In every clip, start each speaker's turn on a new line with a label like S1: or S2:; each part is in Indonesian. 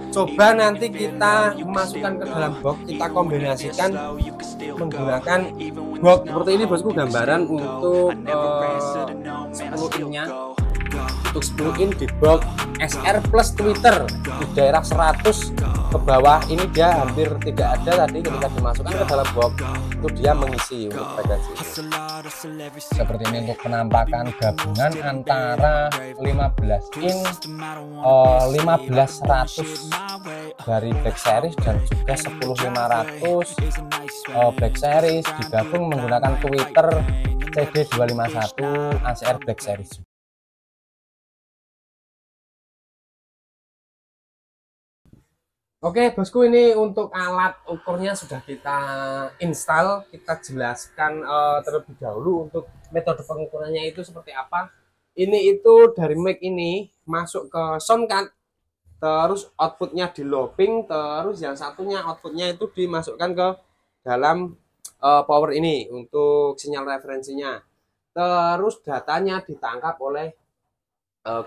S1: Coba nanti kita masukkan ke dalam box, kita kombinasikan menggunakan box seperti ini bosku, gambaran untuk 10 innya. Untuk 10 in di box SR plus Twitter di daerah 100 ke bawah ini dia hampir tidak ada. Tadi ketika dimasukkan ke dalam box itu dia mengisi untuk frekuensi ini. Seperti ini untuk penampakan gabungan antara 15 in 15100 dari Black Series dan juga 10500 Black Series digabung menggunakan Twitter CD251 ACR Black Series. Oke bosku, ini untuk alat ukurnya sudah kita install. Kita jelaskan terlebih dahulu untuk metode pengukurannya itu seperti apa. Ini itu dari mic ini masuk ke sound card, terus outputnya di looping, terus yang satunya outputnya itu dimasukkan ke dalam power ini untuk sinyal referensinya. Terus datanya ditangkap oleh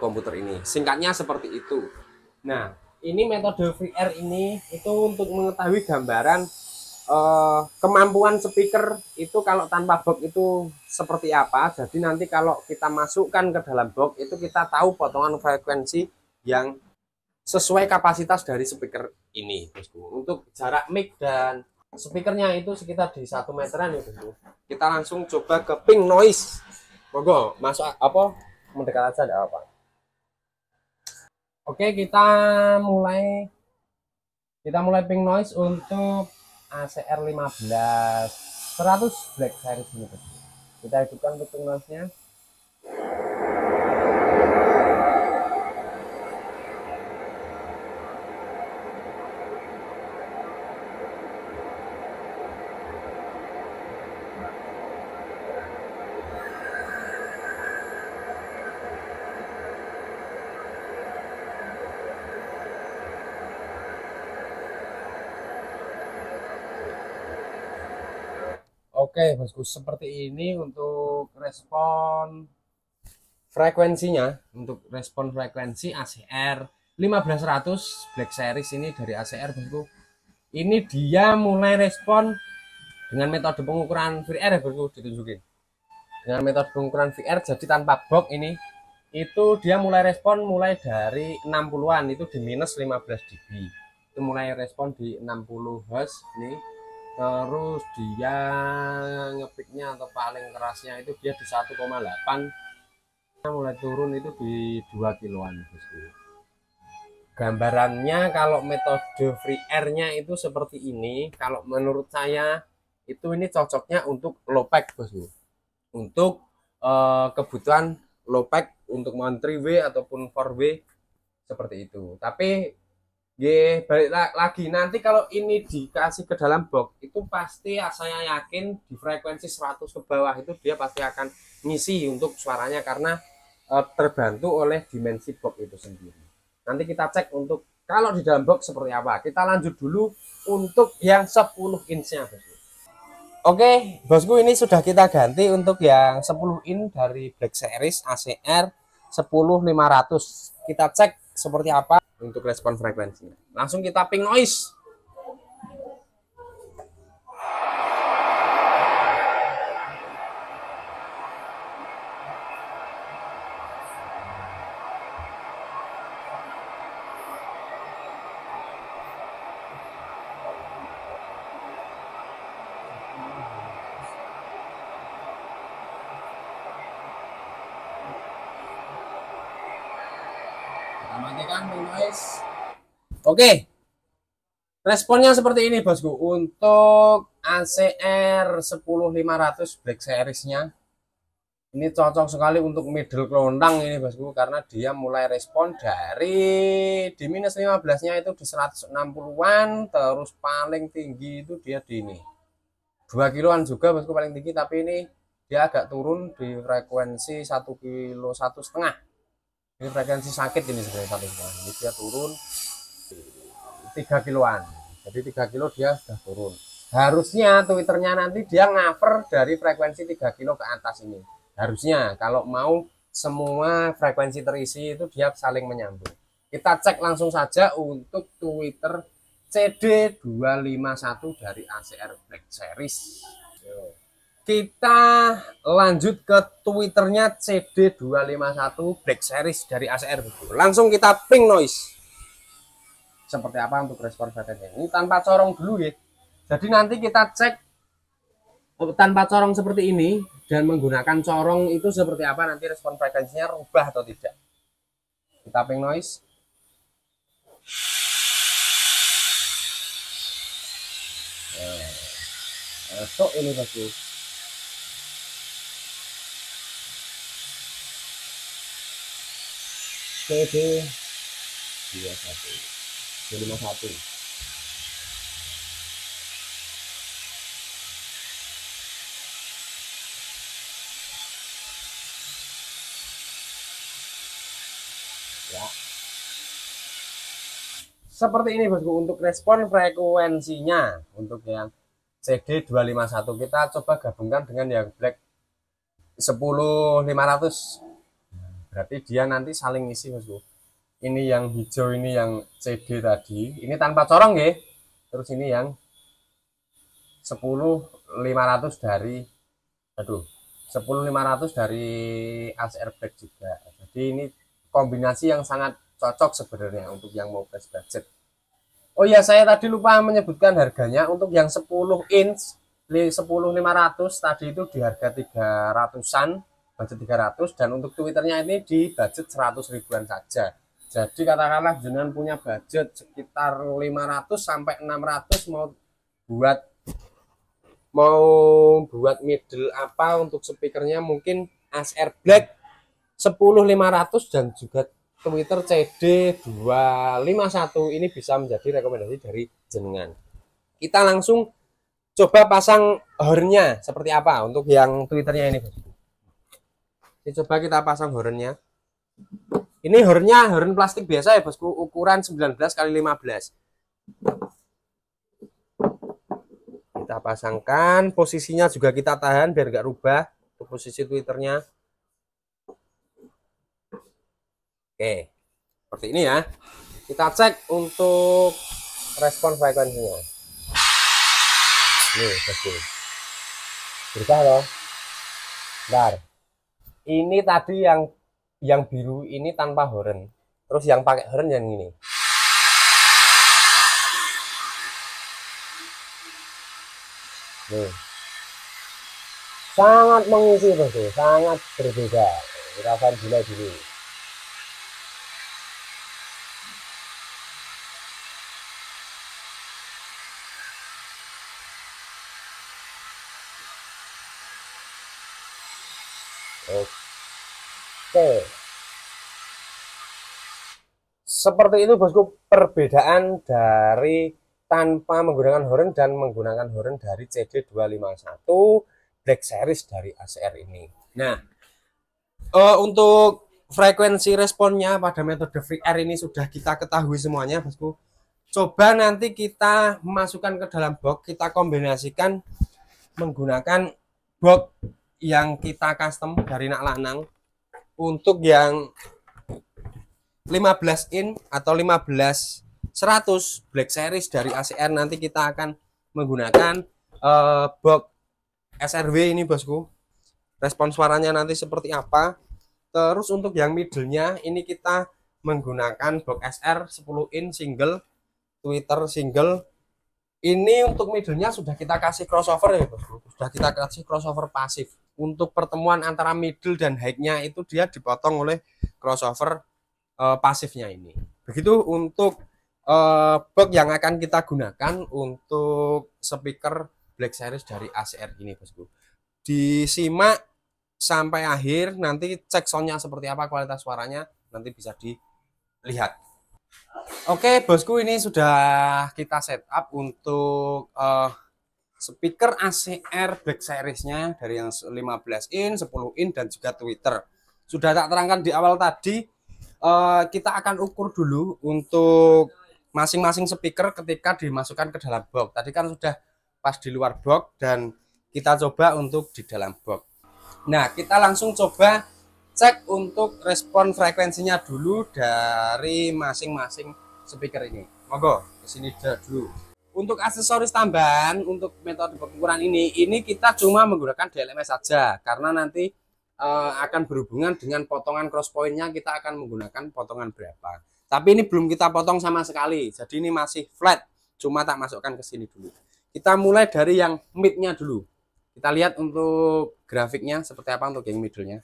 S1: komputer ini. Singkatnya seperti itu. Nah, ini metode FreeR ini itu untuk mengetahui gambaran kemampuan speaker itu kalau tanpa box itu seperti apa. Jadi nanti kalau kita masukkan ke dalam box itu kita tahu potongan frekuensi yang sesuai kapasitas dari speaker ini bosku. Untuk jarak mic dan speakernya itu sekitar di 1 meteran ya bosku. Kita langsung coba ke pink noise. Monggo masuk apa mendekat aja, ada apa. Oke, kita mulai pink noise untuk ACR 15100 Black Series ini. Kita hidupkan untuk pink noise-nya. Oke bosku, seperti ini untuk respon frekuensinya. Untuk respon frekuensi ACR 15100 Black Series ini dari ACR bosku. Ini dia mulai respon dengan metode pengukuran FreeR ya bosku, ditunjukin. Dengan metode pengukuran FreeR jadi tanpa box ini, itu dia mulai respon mulai dari 60-an, itu di minus 15 dB. Itu mulai respon di 60 Hz ini. Terus dia ngepiknya atau paling kerasnya itu dia di 1,8, mulai turun itu di 2 kiloan bosku. Gambarannya kalau metode FreeR-nya itu seperti ini. Kalau menurut saya itu ini cocoknya untuk low pack bosku, untuk kebutuhan low pack untuk mount 3W ataupun 4W seperti itu. Tapi balik lagi nanti kalau ini dikasih ke dalam box itu pasti saya yakin di frekuensi 100 ke bawah itu dia pasti akan ngisi untuk suaranya karena terbantu oleh dimensi box itu sendiri. Nanti kita cek untuk kalau di dalam box seperti apa. Kita lanjut dulu untuk yang 10 inch-nya bosku. Oke bosku, ini sudah kita ganti untuk yang 10 in dari Black Series ACR 10500. Kita cek seperti apa untuk respon frekuensinya. Langsung kita ping noise. Kita matikan ping noise. Oke, responnya seperti ini bosku untuk ACR 10500 Black Series-nya. Ini cocok sekali untuk middle kelondang ini bosku, karena dia mulai respon dari di minus 15-nya itu di 160-an, terus paling tinggi itu dia di ini 2 kiloan juga bosku paling tinggi, tapi ini dia agak turun di frekuensi 1 kilo 1,5. Ini frekuensi sakit ini sebenarnya 1,5. Ini dia turun 3 kiloan. Jadi 3 kilo dia sudah turun. Harusnya Twitternya nanti dia ngaver dari frekuensi 3 kilo ke atas ini. Harusnya kalau mau semua frekuensi terisi itu dia saling menyambung. Kita cek langsung saja untuk tweeter CD251 dari ACR Black Series. Kita lanjut ke twitternya CD251 Black Series dari ACR. Langsung kita ping noise. Seperti apa untuk respon frekuensinya. Ini tanpa corong dulu ya. Jadi nanti kita cek tanpa corong seperti ini dan menggunakan corong itu seperti apa, nanti respon frekuensinya rubah atau tidak. Kita ping noise. Masuk ini bagus. CD 51 ya. Seperti ini bosku untuk respon frekuensinya. Untuk yang CD251 kita coba gabungkan dengan yang Black 10500. Berarti dia nanti saling isi bosku. Ini yang hijau, ini yang CD tadi, ini tanpa corong ya. Terus ini yang 10500 dari 10500 dari ACR Black juga. Jadi ini kombinasi yang sangat cocok sebenarnya untuk yang mau fresh budget. Oh ya, saya tadi lupa menyebutkan harganya. Untuk yang 10 inch 10500 tadi itu di harga 300-an, budget 300, dan untuk twitternya ini di budget 100 ribuan saja. Jadi katakanlah jenengan punya budget sekitar 500 sampai 600 mau buat middle apa untuk speakernya, mungkin ACR Black 10500 dan juga Twitter CD251 ini bisa menjadi rekomendasi dari jenengan. Kita langsung coba pasang hornnya seperti apa untuk yang twitternya ini. Ini coba kita pasang hornnya. Ini hornnya horn plastik biasa ya bosku, ukuran 19x15. Kita pasangkan, posisinya juga kita tahan biar nggak rubah untuk posisi twitternya. Oke, seperti ini ya. Kita cek untuk respon frekuensinya. Nih bosku, berubah loh. Bentar. Ini tadi yang biru ini tanpa horn, terus yang pakai horn yang ini. Nih, sangat mengisi bosku, sangat berbeda. Rasain delay dulu. Oke, seperti itu bosku perbedaan dari tanpa menggunakan horn dan menggunakan horn dari CD251 Black Series dari ACR ini. Nah, untuk frekuensi responnya pada metode FreeR ini sudah kita ketahui semuanya bosku. Coba nanti kita masukkan ke dalam box, kita kombinasikan menggunakan box yang kita custom dari Nak Lanang. Untuk yang 15 in atau 15100 Black Series dari ACR, nanti kita akan menggunakan box SRW ini bosku. Respon suaranya nanti seperti apa. Terus untuk yang middle-nya ini kita menggunakan box SR 10 in single, Twitter single. Ini untuk middle-nya sudah kita kasih crossover ya bosku. Sudah kita kasih crossover pasif. Untuk pertemuan antara middle dan high-nya itu dia dipotong oleh crossover pasifnya ini. Begitu untuk box yang akan kita gunakan untuk speaker Black Series dari ACR ini bosku. Disimak sampai akhir, nanti cek soundnya seperti apa, kualitas suaranya nanti bisa dilihat. Oke bosku, ini sudah kita setup untuk speaker ACR Black Series-nya dari yang 15 in, 10 in, dan juga Twitter. Sudah tak terangkan di awal tadi, kita akan ukur dulu untuk masing-masing speaker ketika dimasukkan ke dalam box. Tadi kan sudah pas di luar box dan kita coba untuk di dalam box. Nah, kita langsung coba cek untuk respon frekuensinya dulu dari masing-masing speaker ini. Monggo kesini dulu. Untuk aksesoris tambahan untuk metode pengukuran ini kita cuma menggunakan DLMS saja karena nanti akan berhubungan dengan potongan cross pointnya, kita akan menggunakan potongan berapa. Tapi ini belum kita potong sama sekali, jadi ini masih flat, cuma tak masukkan ke sini dulu. Kita mulai dari yang midnya dulu. Kita lihat untuk grafiknya seperti apa untuk yang middle-nya.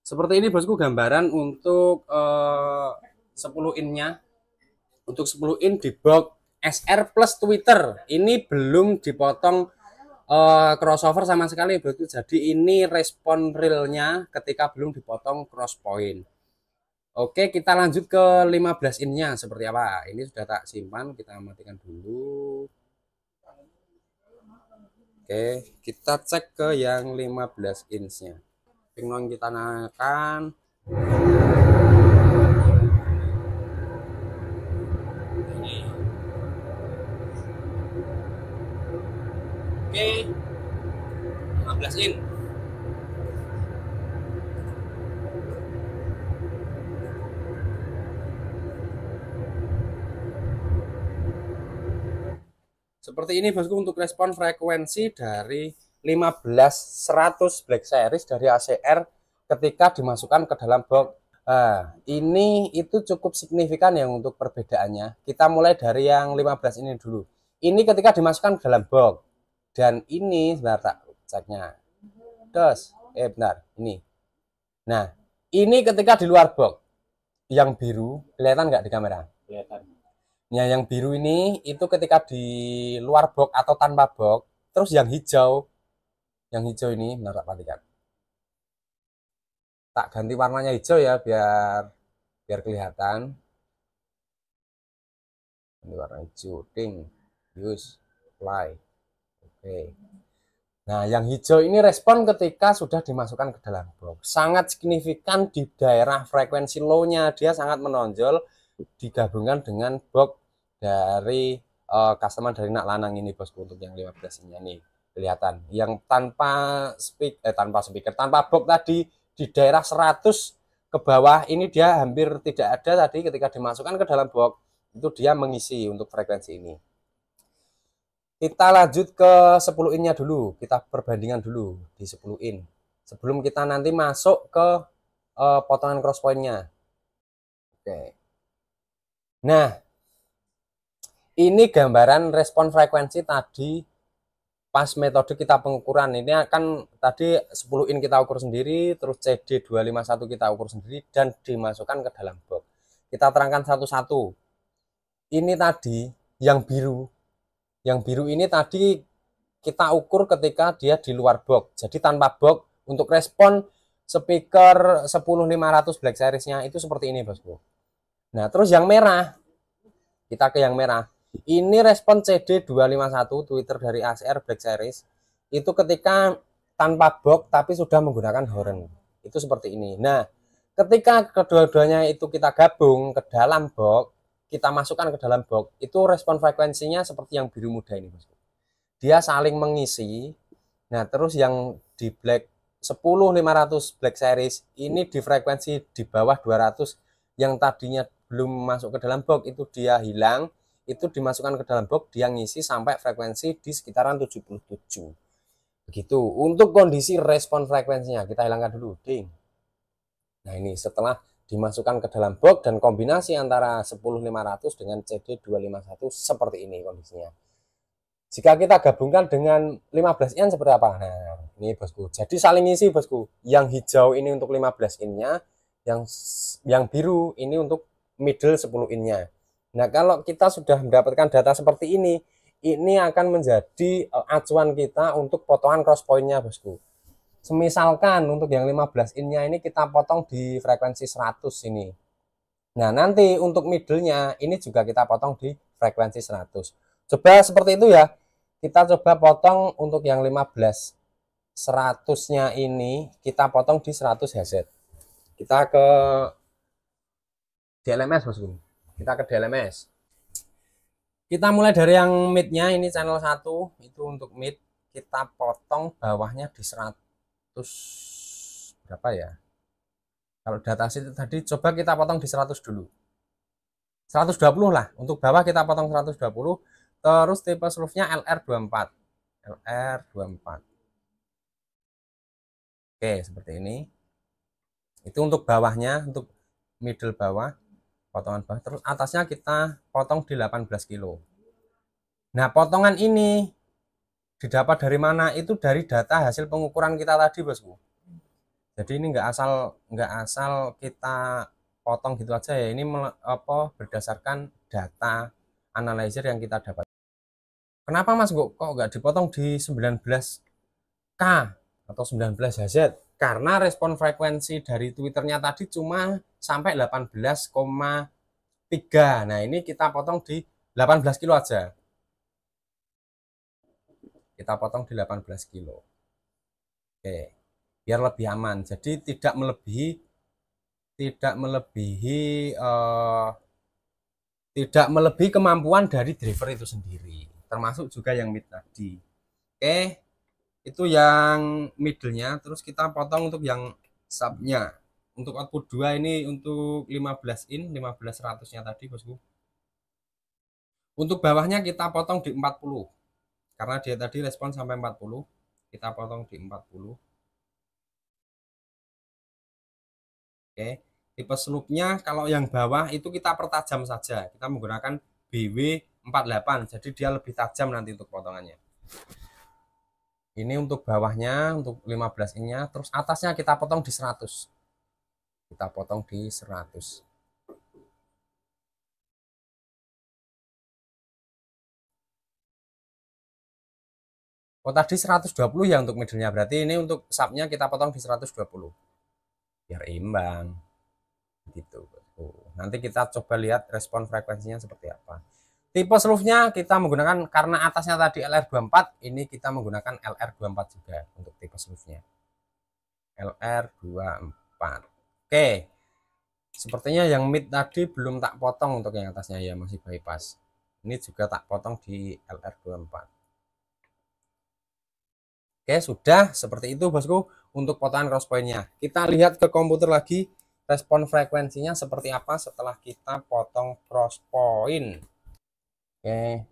S1: Seperti ini bosku gambaran untuk 10 innya. Untuk 10 in di box SR plus Twitter. Ini belum dipotong crossover sama sekali bosku. Jadi ini respon realnya ketika belum dipotong cross point. Oke, kita lanjut ke 15 innya seperti apa. Ini sudah tak simpan, kita matikan dulu. Oke, kita cek ke yang 15 inch-nya. Pingnon kita naikkan. Oke, 15 in. Seperti ini bosku untuk respon frekuensi dari 15-100 Black Series dari ACR ketika dimasukkan ke dalam box. Nah, ini itu cukup signifikan ya untuk perbedaannya. Kita mulai dari yang 15 ini dulu. Ini ketika dimasukkan ke dalam box. Dan ini sebentar tak ceknya. Benar, ini. Nah, ini ketika di luar box. Yang biru, kelihatan nggak di kamera? Kelihatan. Nah, yang biru ini itu ketika di luar box atau tanpa box. Terus yang hijau ini, benar tak perhatikan. Tak ganti warnanya hijau ya biar kelihatan. Ini warna hijau, ding, use, play. Oke. Nah, yang hijau ini respon ketika sudah dimasukkan ke dalam box. Sangat signifikan di daerah frekuensi low-nya, dia sangat menonjol digabungkan dengan box dari customer dari Nak Lanang ini bosku untuk yang 15-nya nih. Kelihatan. Yang tanpa speaker, tanpa box tadi di daerah 100 ke bawah ini dia hampir tidak ada tadi ketika dimasukkan ke dalam box itu dia mengisi untuk frekuensi ini. Kita lanjut ke 10 in-nya dulu, kita perbandingan dulu di 10 in sebelum kita nanti masuk ke potongan cross point-nya. Oke. Nah, ini gambaran respon frekuensi tadi pas metode kita pengukuran. Ini akan tadi 10 in kita ukur sendiri, terus CD251 kita ukur sendiri dan dimasukkan ke dalam box. Kita terangkan satu-satu. Ini tadi yang biru. Yang biru ini tadi kita ukur ketika dia di luar box. Jadi tanpa box untuk respon speaker 10500 Black Series-nya itu seperti ini, bosku. Nah, terus yang merah. Kita ke yang merah. Ini respon CD251 Twitter dari ACR Black Series itu ketika tanpa box tapi sudah menggunakan horn. Itu seperti ini. Nah, ketika kedua-duanya itu kita gabung ke dalam box, kita masukkan ke dalam box, itu respon frekuensinya seperti yang biru muda ini, bosku. Dia saling mengisi. Nah, terus yang di Black 10500 Black Series ini di frekuensi di bawah 200 yang tadinya belum masuk ke dalam box itu dia hilang. Itu dimasukkan ke dalam box, dia ngisi sampai frekuensi di sekitaran 77. Begitu. Untuk kondisi respon frekuensinya, kita hilangkan dulu, ding. Nah, ini setelah dimasukkan ke dalam box dan kombinasi antara 10500 dengan CD251 seperti ini kondisinya. Jika kita gabungkan dengan 15 in seperti apa? Nah, ini bosku. Jadi saling ngisi, bosku. Yang hijau ini untuk 15 in-nya, yang biru ini untuk middle 10 in-nya. Nah, kalau kita sudah mendapatkan data seperti ini akan menjadi acuan kita untuk potongan cross point-nya, bosku. Semisalkan untuk yang 15 in-nya ini kita potong di frekuensi 100 ini. Nah, nanti untuk middle-nya ini juga kita potong di frekuensi 100. Coba seperti itu ya. Kita coba potong untuk yang 15 100-nya ini kita potong di 100 Hz. Kita ke DLMS, bosku. Kita ke DLMS. Kita mulai dari yang mid-nya, ini channel 1 itu untuk mid. Kita potong bawahnya di 100 berapa ya? Kalau data sheet tadi coba kita potong di 100 dulu. 120 lah. Untuk bawah kita potong 120. Terus tipe slope-nya LR24. LR24. Oke, seperti ini. Itu untuk bawahnya, untuk middle bawah, potongan bawah. Terus atasnya kita potong di 18 kilo. Nah, potongan ini didapat dari mana? Itu dari data hasil pengukuran kita tadi, bosku. Jadi ini nggak asal kita potong gitu aja ya. Ini berdasarkan data analyzer yang kita dapat. Kenapa Mas kok nggak dipotong di 19K atau 19 Hz? Karena respon frekuensi dari Twitternya tadi cuma sampai 18,3. Nah, ini kita potong di 18 kilo aja. Kita potong di 18 kilo. Oke, biar lebih aman. Jadi tidak melebihi kemampuan dari driver itu sendiri, termasuk juga yang mid tadi. Oke, itu yang middle-nya. Terus kita potong untuk yang sub-nya. Untuk output 2 ini untuk 15 in, 15 100-nya tadi, bosku. Untuk bawahnya kita potong di 40. Karena dia tadi respon sampai 40, kita potong di 40. Oke, tipe slope-nya kalau yang bawah itu kita pertajam saja. Kita menggunakan BW48, jadi dia lebih tajam nanti untuk potongannya. Ini untuk bawahnya, untuk 15 in-nya. Terus atasnya kita potong di 100. Kita potong di 100. Oh, tadi 120 ya untuk middle-nya. Berarti ini untuk sub-nya kita potong di 120. Biar imbang. Gitu. Nanti kita coba lihat respon frekuensinya seperti apa. Tipe slope-nya kita menggunakan, karena atasnya tadi LR24, ini kita menggunakan LR24 juga untuk tipe slope-nya. LR24. Oke. Sepertinya yang mid tadi belum tak potong untuk yang atasnya ya, masih bypass. Ini juga tak potong di LR24. Oke, sudah seperti itu, bosku, untuk potongan cross point-nya. Kita lihat ke komputer lagi respon frekuensinya seperti apa setelah kita potong cross point. Oke.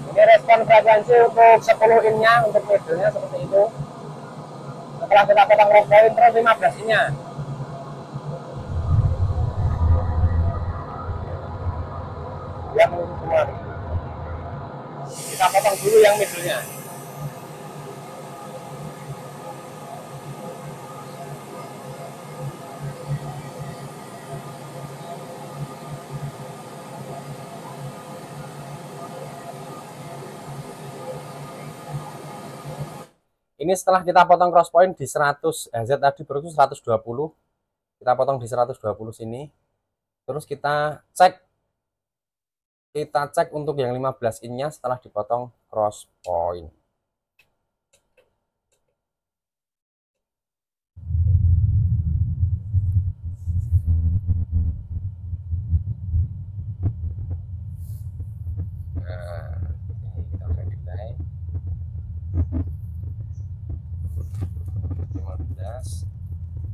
S1: Ini respon frekuensi untuk 10 in-nya, untuk middle-nya seperti itu. Setelah kita potong cross point, terus 15 in-nya. Dia menurut semua. Kita potong dulu yang middle-nya. Ini setelah kita potong cross point di 100 Hz tadi, baru 120. Kita potong di 120 sini. Terus kita cek untuk yang 15 in-nya setelah dipotong cross point. Nah, ini kita udah delay 15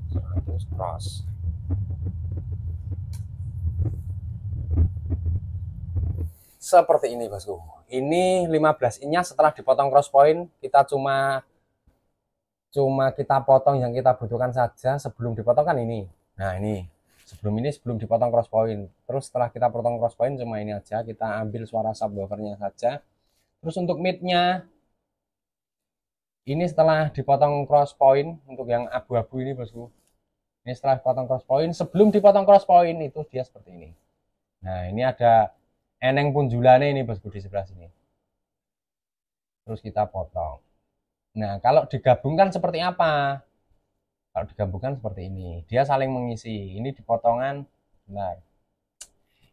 S1: 100 cross. Seperti ini, bosku. Ini 15 in-nya setelah dipotong cross point, kita cuma kita potong yang kita butuhkan saja. Sebelum dipotong kan ini. Nah, ini sebelum dipotong cross point. Terus setelah kita potong cross point cuma ini aja, kita ambil suara subwoofernya saja. Terus untuk mid-nya ini setelah dipotong cross point untuk yang abu-abu ini, bosku.
S2: Ini setelah dipotong cross point, sebelum dipotong cross point itu dia seperti ini. Nah, ini ada eneng punjulannya ini bosku di sebelah sini. Terus kita potong. Nah, kalau digabungkan seperti apa? Kalau digabungkan seperti ini, dia saling mengisi. Ini dipotongan, benar.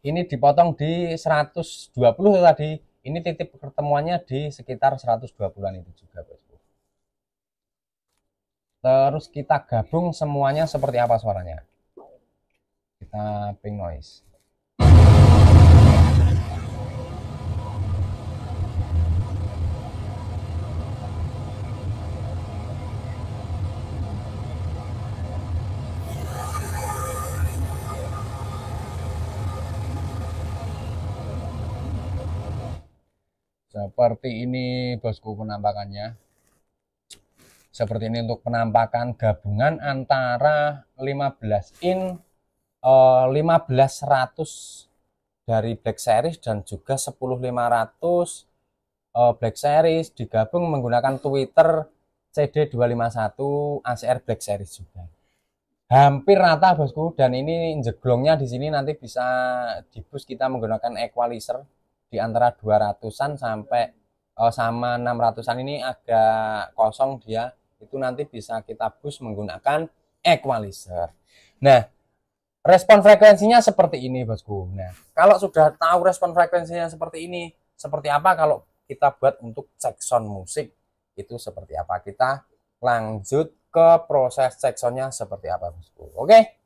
S2: Ini dipotong di 120 tadi. Ini titik pertemuannya di sekitar 120-an itu juga, bosku. Terus kita gabung semuanya seperti apa suaranya. Kita ping noise. Seperti ini bosku penampakannya. Seperti ini untuk penampakan gabungan antara 15 in 1500 dari Black Series dan juga 10500 Black Series digabung menggunakan tweeter CD251 ACR Black Series juga. Hampir rata bosku, dan ini jeglongnya di sini nanti bisa dibus kita menggunakan equalizer di antara 200-an sampai sama 600-an. Ini agak kosong dia, itu nanti bisa kita bus menggunakan equalizer. Nah, respon frekuensinya seperti ini bosku. Nah, kalau sudah tahu respon frekuensinya seperti ini, seperti apa kalau kita buat untuk cek sound musik itu seperti apa, kita lanjut ke proses cek soundnya seperti apa bosku. Oke.